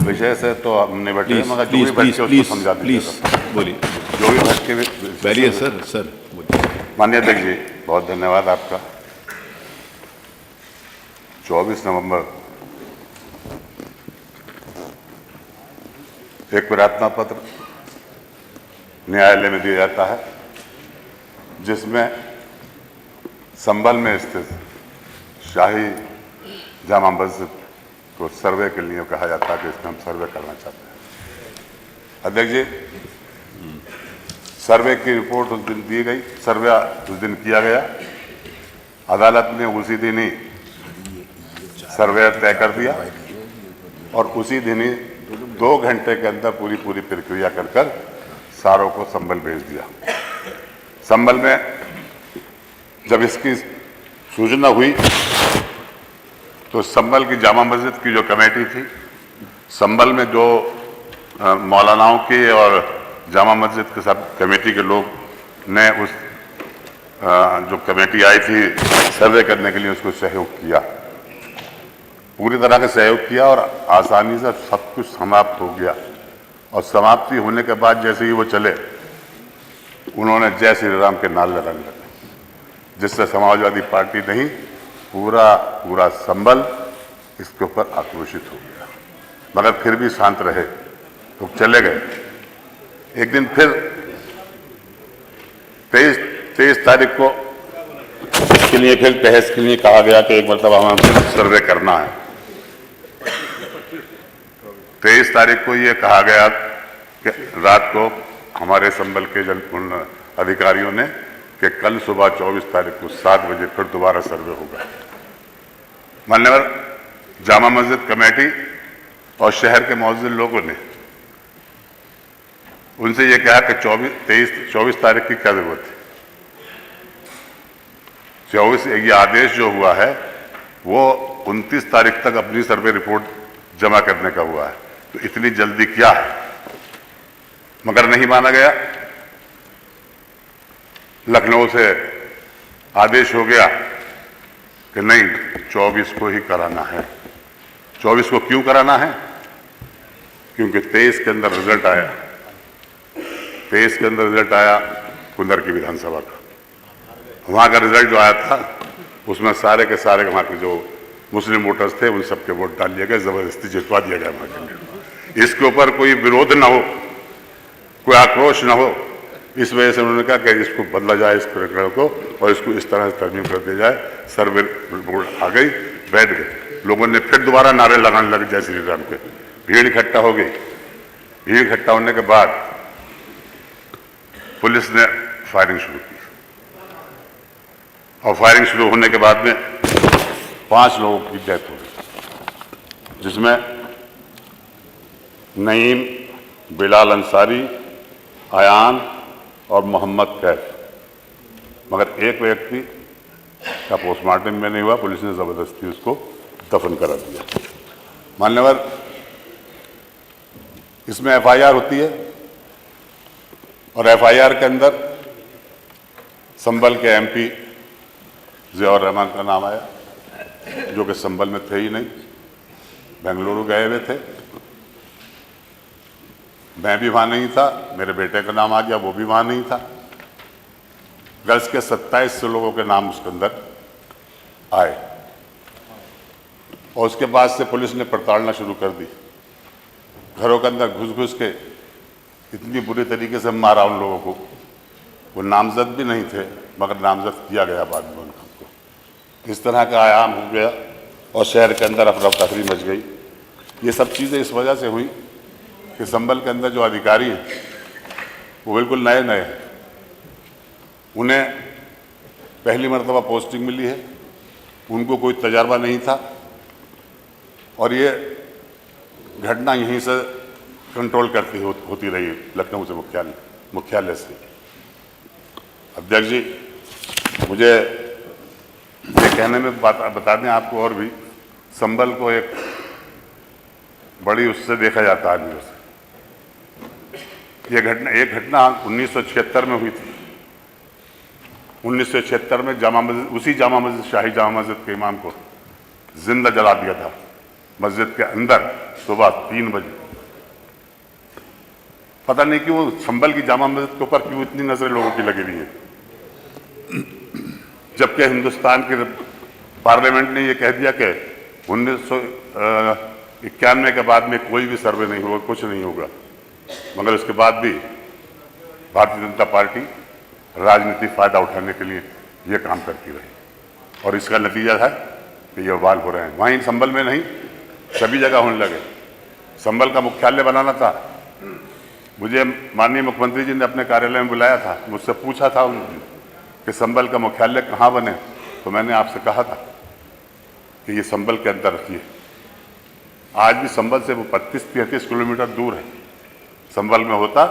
विषय से तो हमने बैठे प्लीज मगर जो प्लीज भी प्लीज भटके प्लीज उसको समझा प्लीज दीजिएगा। बोलिए जो भी भटके बैरिए सर बोलिए। माननीय अध्यक्ष जी, बहुत धन्यवाद आपका। 24 नवंबर एक प्रार्थना पत्र न्यायालय में दिया जाता है, जिसमें संभल में स्थित शाही जामा मस्जिद को सर्वे के लिए कहा जाता है कि इसमें हम सर्वे करना चाहते हैं। अध्यक्ष जी, सर्वे की रिपोर्ट उस दिन दी गई, सर्वे उस दिन किया गया। अदालत ने उसी दिन ही सर्वे तय कर दिया और उसी दिन ही 2 घंटे के अंदर पूरी प्रक्रिया कर सारों को संभल भेज दिया। संभल में जब इसकी सूचना हुई तो संभल की जामा मस्जिद की जो कमेटी थी, संभल में जो मौलानाओं की और जामा मस्जिद के सब कमेटी के लोग ने उस जो कमेटी आई थी सर्वे करने के लिए उसको सहयोग किया, पूरी तरह से सहयोग किया और आसानी से सब कुछ समाप्त हो गया। और समाप्ति होने के बाद जैसे ही वो चले, उन्होंने जय श्री राम के नारे लगाने लगे, जिससे समाजवादी पार्टी नहीं पूरा संभल इसके ऊपर आक्रोशित हो गया, मगर फिर भी शांत रहे तो चले गए। एक दिन फिर 23 तारीख को के लिए फिर बहस के लिए कहा गया कि एक मरतबा हमें सर्वे करना है। 23 तारीख को ये कहा गया कि रात को हमारे संभल के उन अधिकारियों ने कि कल सुबह 24 तारीख को 7 बजे फिर दोबारा सर्वे होगा। मान्यवर जामा मस्जिद कमेटी और शहर के मौजूद लोगों ने उनसे ये कहा कि 24 तारीख की क्या जरूरत है। 24 ये आदेश जो हुआ है वो 29 तारीख तक अपनी सर्वे रिपोर्ट जमा करने का हुआ है, तो इतनी जल्दी क्या है। मगर नहीं माना गया। लखनऊ से आदेश हो गया कि नहीं, 24 को ही कराना है। 24 को क्यों कराना है? क्योंकि 23 के अंदर रिजल्ट आया। 23 के अंदर रिजल्ट आया कुंदर की विधानसभा का। वहां का रिजल्ट जो आया था उसमें सारे के सारे वहां के जो मुस्लिम वोटर्स थे उन सबके वोट डाल दिए गए, जबरदस्ती जितवा दिया गया वहां के। इसके ऊपर कोई विरोध ना हो, कोई आक्रोश ना हो, इस वजह से उन्होंने कहा कि इसको बदला जाए, इस प्रकरण को, और इसको इस तरह से तरमीम कर दिया जाए। सर्वे रिपोर्ट आ गई, बैठ गए। लोगों ने फिर दोबारा नारे लगाने लगे जय श्री राम के। भीड़ इकट्ठा हो गई। भीड़ इकट्ठा होने के बाद पुलिस ने फायरिंग शुरू की और फायरिंग शुरू होने के बाद में 5 लोगों की डेथ हो गई, जिसमें नईम, बिलाल अंसारी, आयान और मोहम्मद कैफ। मगर एक व्यक्ति का पोस्टमार्टम में नहीं हुआ, पुलिस ने जबरदस्ती उसको दफन करा दिया। मान्यवर, इसमें एफआईआर होती है और एफआईआर के अंदर संभल के एमपी ज़ियाउर रहमान का नाम आया, जो कि संभल में थे ही नहीं, बेंगलुरु गए हुए थे। मैं भी वहाँ नहीं था, मेरे बेटे का नाम आ गया, वो भी वहाँ नहीं था। गर्ल्स के 27 लोगों के नाम उसके अंदर आए और उसके बाद से पुलिस ने पड़तालना शुरू कर दी। घरों के अंदर घुस के इतनी बुरी तरीके से मारा उन लोगों को। वो नामजद भी नहीं थे, मगर नामजद किया गया बाद में उनको। इस तरह का आयाम हो गया और शहर के अंदर अफरा तफरी मच गई। ये सब चीज़ें इस वजह से हुई कि संभल के अंदर जो अधिकारी हैं वो बिल्कुल नए हैं। उन्हें पहली मरतबा पोस्टिंग मिली है, उनको कोई तजर्बा नहीं था और ये घटना यहीं से कंट्रोल करती होती रही, लखनऊ से मुख्यालय से। अध्यक्ष जी, मुझे ये कहने में बता दें आपको और भी, संभल को एक बड़ी उससे देखा जाता है आदमियों से। एक घटना 1976 में हुई थी। 1976 में उसी जामा मस्जिद, शाही जामा मस्जिद के इमाम को जिंदा जला दिया था मस्जिद के अंदर सुबह 3 बजे। पता नहीं क्यों संभल की जामा मस्जिद के ऊपर क्यों इतनी नजरें लोगों की लगी हुई है, जबकि हिंदुस्तान के पार्लियामेंट ने यह कह दिया कि 1991 के बाद में कोई भी सर्वे नहीं होगा, कुछ नहीं होगा। मगर उसके बाद भी भारतीय जनता पार्टी राजनीतिक फायदा उठाने के लिए ये काम करती रही और इसका नतीजा है कि ये वाल हो रहे हैं। वहीं संभल में नहीं, सभी जगह होने लगे। संभल का मुख्यालय बनाना था, मुझे माननीय मुख्यमंत्री जी ने अपने कार्यालय में बुलाया था, मुझसे पूछा था कि संभल का मुख्यालय कहाँ बने, तो मैंने आपसे कहा था कि ये संभल के अंदर रखिए। आज भी संभल से वो 32-33 किलोमीटर दूर है। संभल में होता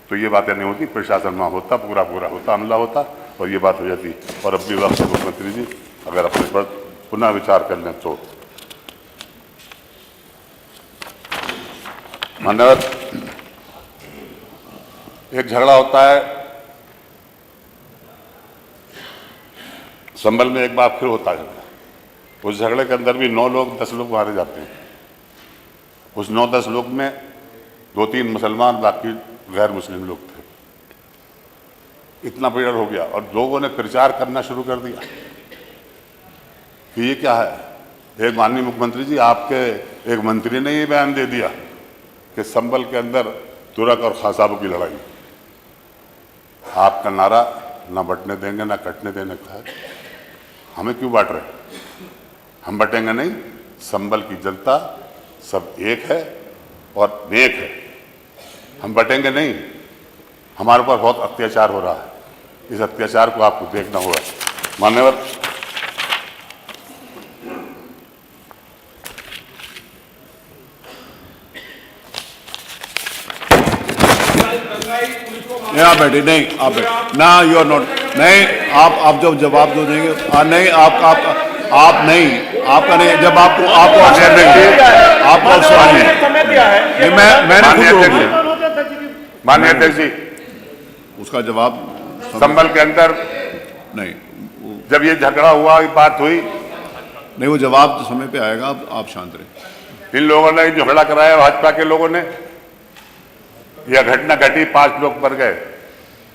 तो ये बातें नहीं होती, प्रशासन में होता, पूरा होता, हमला होता और ये बात हो जाती। और अब भी वक्त मुख्यमंत्री जी अगर अपने पर पुनः विचार कर लें तो। मानव, एक झगड़ा होता है संभल में, एक बार फिर होता है। उस झगड़े के अंदर भी 9 लोग 10 लोग मारे जाते हैं। उस 9-10 लोग में 2-3 मुसलमान, बाकी गैर मुस्लिम लोग थे। इतना पीड़न हो गया और लोगों ने प्रचार करना शुरू कर दिया कि ये क्या है। एक माननीय मुख्यमंत्री जी, आपके एक मंत्री ने ये बयान दे दिया कि संभल के अंदर तुरक और खासाबों की लड़ाई। आपका नारा ना बंटने देंगे ना कटने देने का है। हमें क्यों बांट रहे? हम बटेंगे नहीं। संभल की जनता सब एक है और नेक है। हम बटेंगे नहीं। हमारे ऊपर बहुत अत्याचार हो रहा है, इस अत्याचार को आपको देखना होगा। मान्यवर, आप बैठे नहीं, आप बैठे ना, यू आर नॉट, नहीं आप जब जवाब दो देंगे नहीं, आप नहीं, आपका नहीं, जब आपको अवसर देंगे, आपको अवसर नहीं, मैंने खुद रोक दिया। माननीय अध्यक्ष जी, उसका जवाब संभल के अंदर नहीं, जब ये झगड़ा हुआ, बात हुई, नहीं, वो जवाब समय पे आएगा। आप शांत रहे। इन लोगों ने झगड़ा कराया, भाजपा के लोगों ने। यह घटना घटी, 5 लोग मर गए।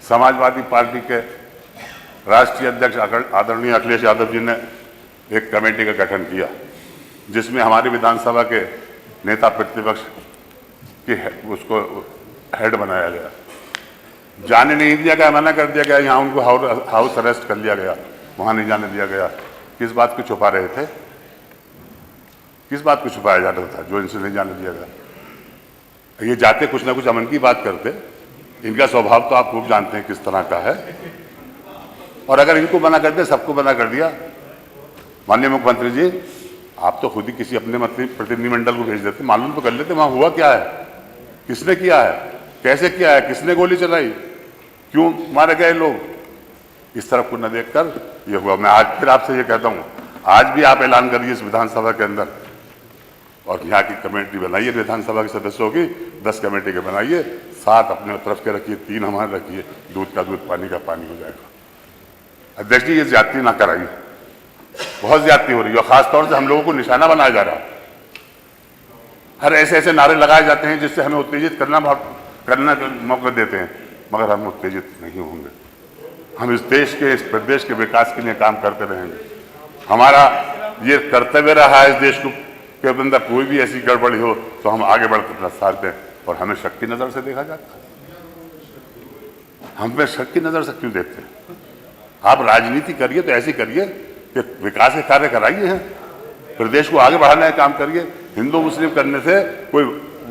समाजवादी पार्टी के राष्ट्रीय अध्यक्ष आदरणीय अखिलेश यादव जी ने एक कमेटी का गठन किया, जिसमें हमारी विधानसभा के नेता प्रतिपक्ष की उसको हेड बनाया गया। जाने नहीं दिया गया, मना कर दिया गया। यहाँ उनको हाउस अरेस्ट कर लिया गया, वहाँ नहीं जाने दिया गया। किस बात को छुपा रहे थे? किस बात को छुपाया जा रहा था जो इनसे नहीं जाने दिया गया? ये जाते कुछ ना कुछ अमन की बात करते। इनका स्वभाव तो आप खूब जानते हैं किस तरह का है। और अगर इनको मना कर दे, सबको मना कर दिया। माननीय मुख्यमंत्री जी, आप तो खुद ही किसी अपने प्रतिनिधिमंडल को भेज देते, मालूम तो कर लेते वहां हुआ क्या है, किसने किया है, कैसे किया है, किसने गोली चलाई, क्यों मारे गए लोग। इस तरफ को न देखकर ये हुआ। मैं आज फिर आपसे ये कहता हूं, आज भी आप ऐलान करिए इस विधानसभा के अंदर, और यहाँ की कमेटी बनाइए विधानसभा के सदस्यों की, 10 कमेटी के बनाइए, 7 अपने तरफ के रखिए, 3 हमारे रखिए। दूध का दूध, पानी का पानी हो जाएगा। अध्यक्ष जी, ये ज्यादती ना कराइए, बहुत ज्यादती हो रही है। और खासतौर से हम लोगों को निशाना बनाया जा रहा है। हर ऐसे नारे लगाए जाते हैं जिससे हमें उत्तेजित करना का मौका देते हैं, मगर हम उत्तेजित नहीं होंगे। हम इस देश के, इस प्रदेश के विकास के लिए काम करते रहेंगे। हमारा ये कर्तव्य रहा है इस देश को के अंदर कोई भी ऐसी गड़बड़ी हो तो हम आगे बढ़कर अपना साथ दें। और हमें शक की नजर से देखा जाता है। हमें शक की नजर से क्यों देखते हैं? आप राजनीति करिए तो ऐसी करिए कि विकास के कार्य कराइए हैं, प्रदेश को आगे बढ़ाने का काम करिए। हिंदू मुस्लिम करने से कोई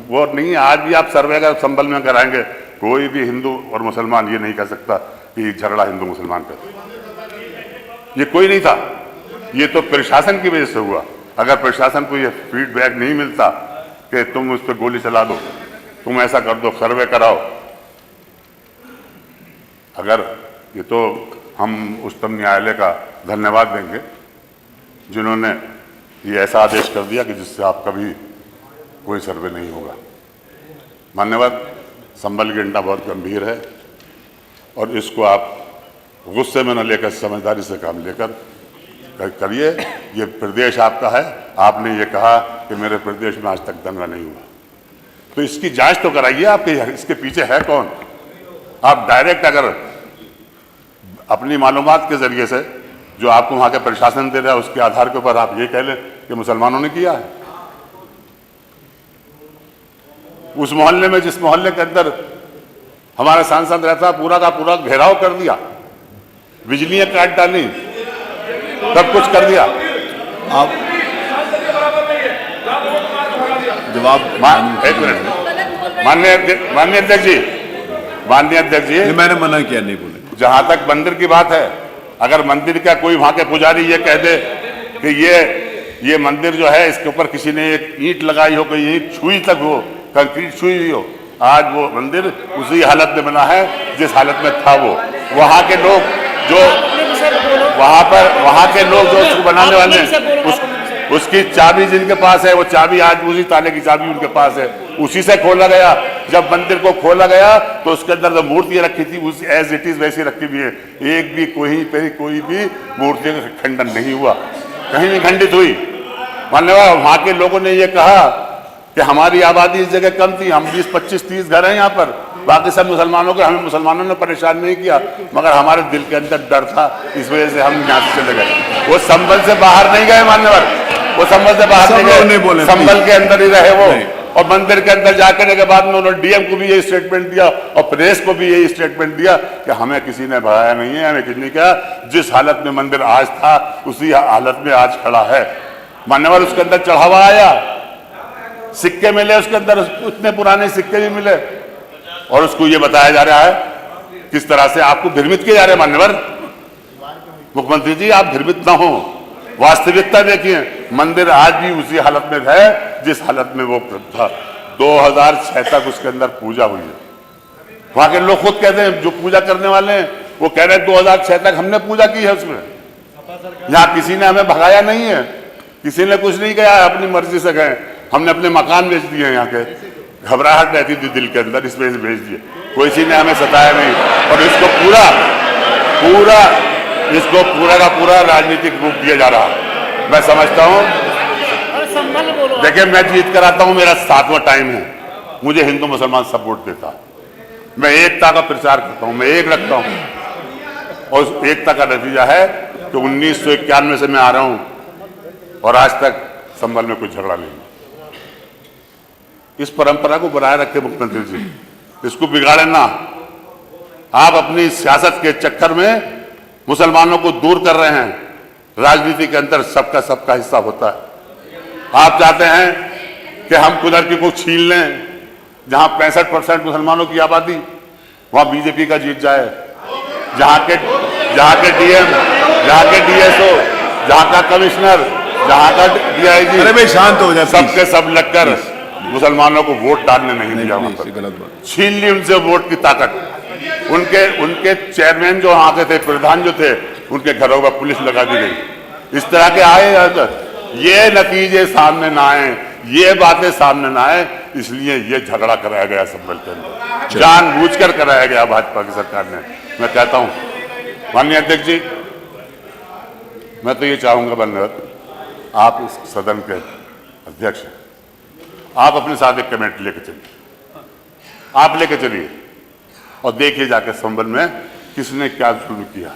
वो नहीं है। आज भी आप सर्वे का संभल में कराएंगे, कोई भी हिंदू और मुसलमान ये नहीं कह सकता कि झगड़ा हिंदू मुसलमान का, ये कोई नहीं था। ये तो प्रशासन की वजह से हुआ। अगर प्रशासन को ये फीडबैक नहीं मिलता कि तुम उस पर गोली चला दो, तुम ऐसा कर दो, सर्वे कराओ, अगर ये तो हम उच्चतम न्यायालय का धन्यवाद देंगे जिन्होंने ये ऐसा आदेश कर दिया कि जिससे आप कभी कोई सर्वे नहीं होगा। मान्यवर, संभल की घटना बहुत गंभीर है और इसको आप गुस्से में न लेकर समझदारी से काम लेकर करिए, ये प्रदेश आपका है। आपने ये कहा कि मेरे प्रदेश में आज तक दंगा नहीं हुआ, तो इसकी जांच तो कराइए, आपके इसके पीछे है कौन। आप डायरेक्ट अगर अपनी मालूमात के जरिए से जो आपको वहां के प्रशासन दे रहा है उसके आधार के ऊपर आप ये कह लें कि मुसलमानों ने किया है। उस मोहल्ले में, जिस मोहल्ले के अंदर हमारा सांसद रहता, पूरा का पूरा घेराव कर दिया, बिजलियां काट डाली, सब कुछ कर दिया। आप जवाब एक मिनट, माननीय अध्यक्ष जी, मैंने मना किया, नहीं बोले। जहां तक मंदिर की बात है, अगर मंदिर का कोई वहां के पुजारी ये कह दे कि ये मंदिर जो है इसके ऊपर किसी ने एक ईंट लगाई हो, कोई ईंट छुई तक हो, कंक्रीट छुई हुई हो, आज वो मंदिर उसी हालत में बना है जिस हालत में था वो। वहां के लोग जो वहां के लोग जो उसको बनाने वाले हैं, उसकी चाबी जिनके पास है, वो चाबी आज उसी ताले की चाबी उनके पास है, उसी से खोला गया। जब मंदिर को खोला गया तो उसके अंदर जो मूर्तियां रखी थी उस एज इट इज वैसी रखी हुई है, एक भी कोई भी मूर्तियों का खंडन नहीं हुआ, कहीं नहीं खंडित हुई। मान्यवर, वहां के लोगों ने ये कहा कि हमारी आबादी इस जगह कम थी, हम 20, 25, 30 घर हैं यहाँ पर, बाकी सब मुसलमानों के, हमें मुसलमानों ने परेशान नहीं किया, मगर हमारे दिल के अंदर डर था, इस वजह से हम यहाँ से चले गए। वो संभल से बाहर नहीं गए मान्यवर, वो संभल से बाहर नहीं गए, संभल के अंदर ही रहे वो। और मंदिर के अंदर जाकर के बाद में उन्होंने डीएम को भी यही स्टेटमेंट दिया और प्रेस को भी यही स्टेटमेंट दिया कि हमें किसी ने भगाया नहीं है, हमें किसी ने क्या, जिस हालत में मंदिर आज था उसी हालत में आज खड़ा है। मान्यवर, उसके अंदर चढ़ावा आया, सिक्के मिले उसके अंदर, उतने पुराने सिक्के भी मिले, और उसको ये बताया जा रहा है किस तरह से आपको भ्रमित किए जा रहे हैं। मान्यवर मुख्यमंत्री जी, आप भ्रमित ना हो, वास्तविकता देखिए, मंदिर आज भी उसी हालत में है जिस हालत में वो था। 2006 तक उसके अंदर पूजा हुई है। वहां के लोग खुद कहते हैं, जो पूजा करने वाले हैं वो कह रहे हैं 2006 तक हमने पूजा की है उसमें, यहाँ किसी ने हमें भगाया नहीं है, किसी ने कुछ नहीं किया है, अपनी मर्जी से गए। हमने अपने मकान बेच दिए यहाँ के, घबराहट रहती थी दिल के अंदर, इस वजह से बेच दिए, कोई किसी ने हमें सताया नहीं। और इसको पूरा का पूरा राजनीतिक रूप दिया जा रहा है। मैं समझता हूँ, देखिए, मैं जीत कर आता हूँ, मेरा 7वां टाइम है, मुझे हिंदू मुसलमान सब वोट देता है, मैं एकता का प्रचार करता हूँ, मैं एक रखता हूँ, और उस एकता का नतीजा है कि 1991 से मैं आ रहा हूँ और आज तक संभल में कोई झगड़ा नहीं। इस परंपरा को बनाए रखे मुख्यमंत्री जी, इसको बिगाड़े ना। आप अपनी सियासत के चक्कर में मुसलमानों को दूर कर रहे हैं, राजनीति के अंदर सबका हिस्सा होता है। आप चाहते हैं कि हम कुदर की को छीन लें, जहां 65% मुसलमानों की आबादी, वहां बीजेपी का जीत जाए, जहां के डीएम, जहां के डीएसओ, जहां का कमिश्नर, जहां का डीआईजी, अरे भाई शांत हो जाए, सबके सब लगकर मुसलमानों को वोट डालने नहीं दिया, छीन ली उनसे वोट की ताकत। उनके चेयरमैन जो वहां के थे, प्रधान जो थे, उनके घरों पर पुलिस लगा दी गई। इस तरह के आए, ये नतीजे सामने ना आए, ये बातें सामने ना आए, इसलिए ये झगड़ा कराया गया संभल के अंदर, जानबूझकर कराया गया भाजपा की सरकार ने। मैं कहता हूं माननीय अध्यक्ष जी, मैं तो ये चाहूंगा बनकर, आप इस सदन के अध्यक्ष हैं, आप अपने साथ एक कमेटी लेके चलिए, आप लेके चलिए और देखिए जाके संभल में किसने क्या शुरू किया।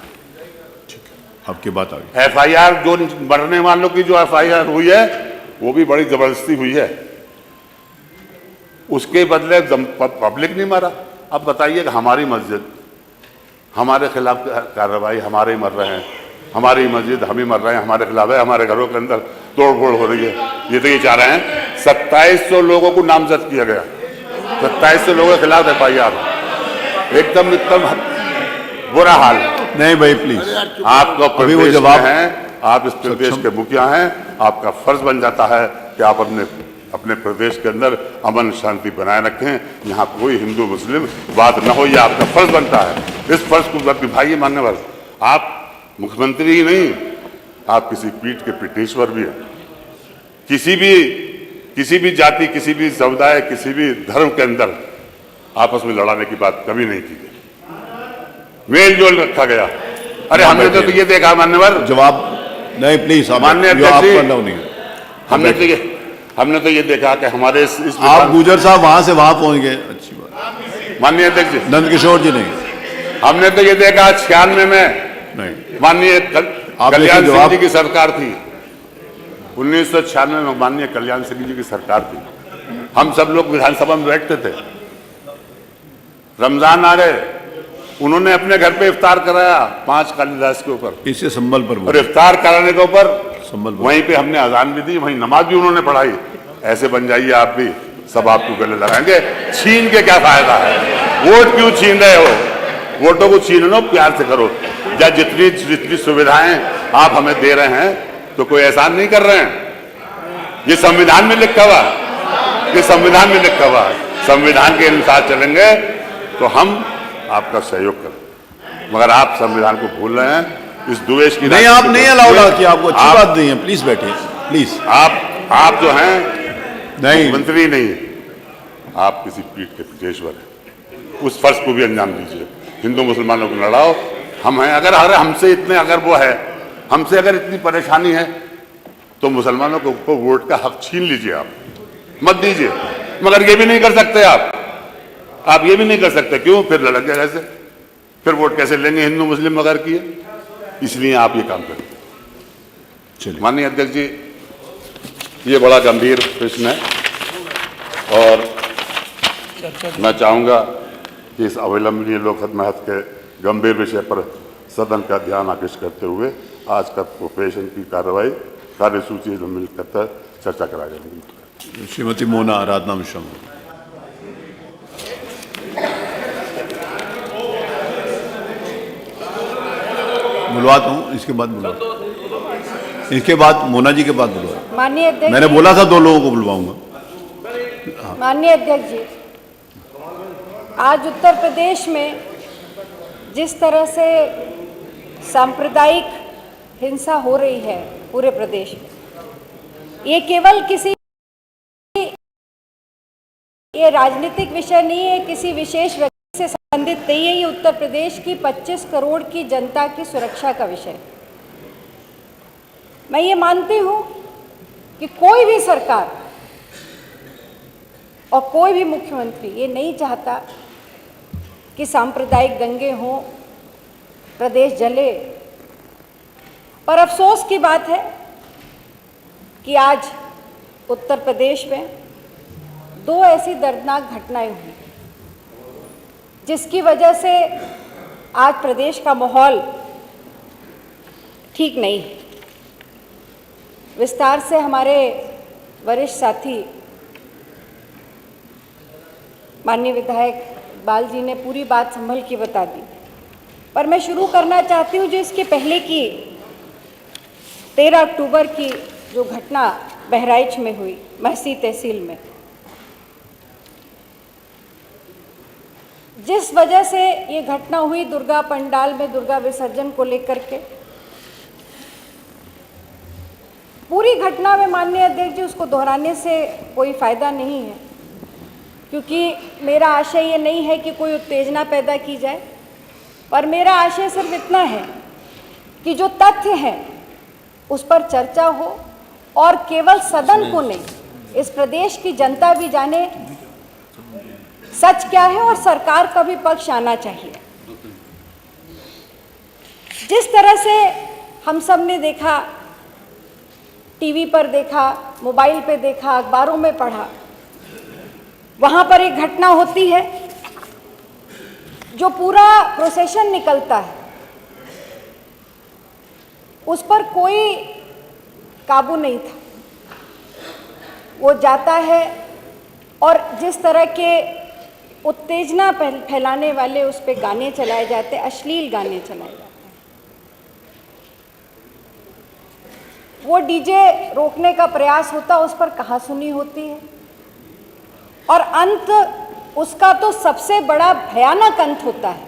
आपकी बात आ गई। एफआईआर जो मरने वालों की जो एफआईआर हुई है वो भी बड़ी जबरदस्ती हुई है, उसके बदले पब्लिक नहीं मरा। अब बताइए कि हमारी मस्जिद, हमारे खिलाफ कार्रवाई, हमारे ही मर रहे हैं, हमारी मस्जिद हम ही मर रहे हैं, हमारे खिलाफ है, हमारे घरों के अंदर तोड़फोड़ हो रही है। ये तो ये चाह रहे हैं 2700 लोगों को नामजद किया गया, 2700 लोगों के खिलाफ एफआईआर, एकदम बुरा हाल। नहीं भाई प्लीज, आपका प्रदेश जवाब है, आप इस प्रदेश के मुखिया हैं, आपका फर्ज बन जाता है कि आप अपने प्रदेश के अंदर अमन शांति बनाए रखें, यहाँ कोई हिंदू मुस्लिम बात न हो, यह आपका फर्ज बनता है। इस फर्ज को निभाइए मान्यवर। आप मुख्यमंत्री ही नहीं, आप किसी पीठ के पीठेश्वर भी हैं। किसी भी जाति, किसी भी समुदाय, किसी भी धर्म के अंदर आपस में लड़ाने की बात कभी नहीं की गई, मेल जोल रखा गया। अरे हमने तो ये देखा मान्यवर, जवाब नहीं प्लीज, माननीय जो आप अध्यक्ष जी, करना नहीं। हमने तो ये देखा कि हमारे इस आप गुजर साहब वहां से वहां पहुंच गए, अच्छी बात। माननीय अध्यक्ष जी, नंद किशोर जी नहीं, हमने तो ये देखा 96 में नहीं माननीय आप कल्याण देखिए सिंह जवाब- जी की सरकार थी। 1996 में माननीय कल्याण सिंह जी की सरकार थी। हम सब लोग विधानसभा में बैठते थे, रमजान आ गए, उन्होंने अपने घर पे इफ्तार कराया 5 कालिदास के ऊपर, इससे संबल पर और बोलो, इफ्तार कराने के ऊपर संबल पर वहीं पे हमने अजान भी दी, वहीं नमाज भी उन्होंने पढ़ाई। ऐसे बन जाइए आप भी, सब आपको गले लगाएंगे। छीन के क्या फायदा है? वोट क्यों छीन रहे हो? वोटों को छीन लो, प्यार से करो। या जितनी जितनी सुविधाएं आप हमें दे रहे हैं तो कोई एहसान नहीं कर रहे हैं। ये संविधान में लिखा हुआ, ये संविधान में लिखा हुआ है। संविधान के अनुसार चलेंगे तो हम आपका सहयोग करें, मगर आप संविधान को भूल रहे हैं। इस द्वेष की नहीं, आप नहीं अलाउड किया, आपको अच्छी बात नहीं है, प्लीज बैठिए प्लीज। आप जो हैं नहीं मंत्री नहीं, आप किसी पीठ के पेशवर हैं। उस फर्ज को भी अंजाम दीजिए। हिंदू मुसलमानों को लड़ाओ, हम हैं। अगर हमसे इतने अगर वो है, हमसे अगर इतनी परेशानी है तो मुसलमानों को वोट का हक छीन लीजिए, आप मत दीजिए। मगर ये भी नहीं कर सकते आप ये भी नहीं कर सकते। क्यों? फिर लड़क जाए कैसे, फिर वोट कैसे लेंगे हिंदू मुस्लिम अगर किए? इसलिए आप ये काम करें। चलिए, माननीय अध्यक्ष जी, ये बड़ा गंभीर प्रश्न है और मैं चाहूंगा कि इस अविलंबनीय लोकहित महत्व के गंभीर विषय पर सदन का ध्यान आकृष्ट करते हुए आज का प्रोपेशन की कार्रवाई कार्यसूची में मिलकर चर्चा करा जाएगी। श्रीमती मोना आराधना मिश्रा, बुलवाता हूँ, इसके बाद बुलवा, इसके बाद मोना जी के बाद बुलवा। माननीय अध्यक्ष, मैंने बोला था 2 लोगों को बुलवाऊंगा। माननीय अध्यक्ष जी, आज उत्तर प्रदेश में जिस तरह से सांप्रदायिक हिंसा हो रही है पूरे प्रदेश में, ये केवल ये राजनीतिक विषय नहीं है, किसी विशेष व्यक्ति से संबंधित नहीं है। ये उत्तर प्रदेश की 25 करोड़ की जनता की सुरक्षा का विषय है। मैं ये मानती हूँ कि कोई भी सरकार और कोई भी मुख्यमंत्री ये नहीं चाहता कि सांप्रदायिक दंगे हों, प्रदेश जले। पर अफसोस की बात है कि आज उत्तर प्रदेश में 2 ऐसी दर्दनाक घटनाएं हुई जिसकी वजह से आज प्रदेश का माहौल ठीक नहीं है। विस्तार से हमारे वरिष्ठ साथी माननीय विधायक इकबाल जी ने पूरी बात संभल के बता दी, पर मैं शुरू करना चाहती हूँ जो इसके पहले की 13 अक्टूबर की जो घटना बहराइच में हुई, महसी तहसील में, जिस वजह से ये घटना हुई दुर्गा पंडाल में दुर्गा विसर्जन को लेकर के, पूरी घटना में माननीय अध्यक्ष जी उसको दोहराने से कोई फायदा नहीं है, क्योंकि मेरा आशय ये नहीं है कि कोई उत्तेजना पैदा की जाए, पर मेरा आशय सिर्फ इतना है कि जो तथ्य हैं उस पर चर्चा हो और केवल सदन को नहीं, इस प्रदेश की जनता भी जाने सच क्या है और सरकार का भी पक्ष आना चाहिए। जिस तरह से हम सब ने देखा, टीवी पर देखा, मोबाइल पे देखा, अखबारों में पढ़ा, वहाँ पर एक घटना होती है, जो पूरा प्रोसेशन निकलता है उस पर कोई काबू नहीं था। वो जाता है और जिस तरह के उत्तेजना फैलाने वाले उस पर गाने चलाए जाते हैं, अश्लील गाने चलाए जाते हैं। वो डीजे रोकने का प्रयास होता, उस पर कहासुनी होती है और अंत उसका तो सबसे बड़ा भयानक अंत होता है